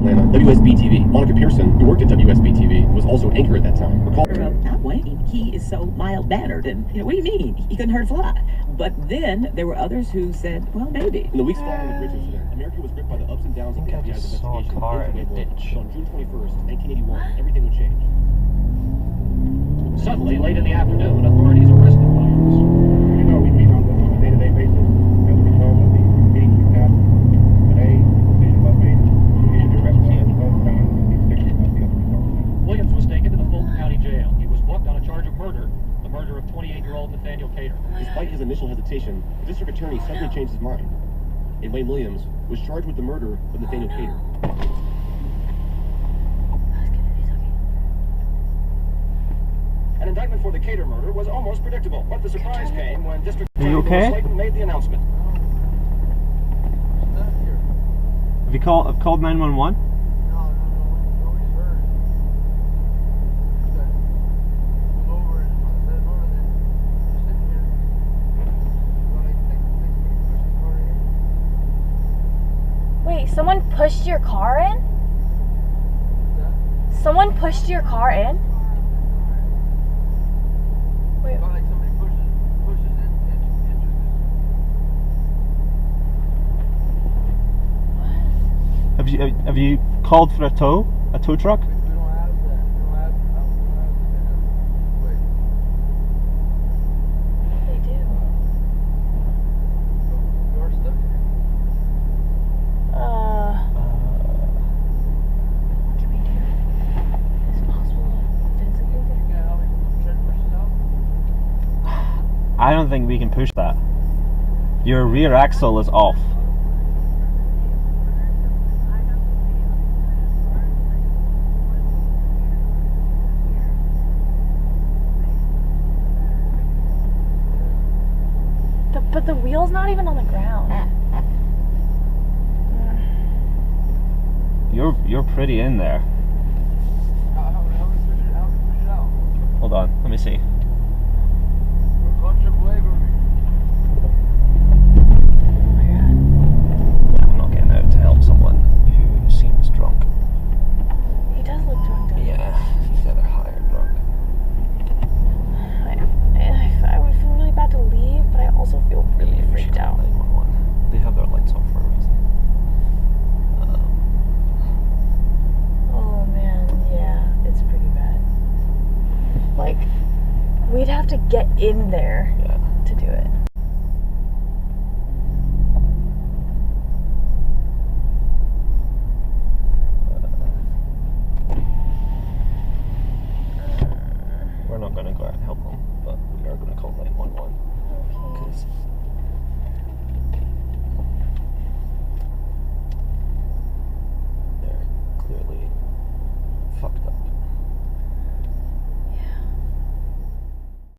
Atlanta, WSB-TV. Monica Pearson, who worked at WSB-TV, was also an anchor at that time. Not Wayne. He is so mild-mannered, and what do you mean? He couldn't hurt a fly. But then there were others who said, well, maybe. In the weeks following the bridge incident, America was gripped by the ups and downs of the FBI's investigation. Car in a But ditch. on June 21st, 1981, everything would change. Suddenly, late in the afternoon, authorities arrested Williams. You know, we meet on a day-to-day basis as a result of the meetings we've had. Today, the decision was made to issue the arrest warrant of Don and the particulars of the other results. Williams was taken to the Fulton County Jail. He was booked on a charge of murder, the murder of 28-year-old Nathaniel Cater. Despite his initial hesitation, the district attorney suddenly changed his mind, and Wayne Williams was charged with the murder of Nathaniel Cater. An indictment for the Cater murder was almost predictable, but the surprise came when District Are you Attorney okay? Slayton made the announcement. Have you called 911? Wait, someone pushed your car in? Someone pushed your car in? Wait. Have you called for a tow truck? They do. What can we do? Is it possible to physically I don't think we can push that. Your rear axle is off. But the wheel's not even on the ground. You're pretty in there. Hold on, let me see. I'm not getting out to help someone who seems drunk. He does look drunk, doesn't he? Yeah, he's either high or drunk. I would feel really bad to leave, but I also feel really Yeah, we should freaked call out. 911. They have their lights off for a reason. Oh man, yeah, it's pretty bad. Like, we'd have to get in there Yeah. to do it. We're not going to go out and help them, but we are going to call 911 because they're clearly fucked up.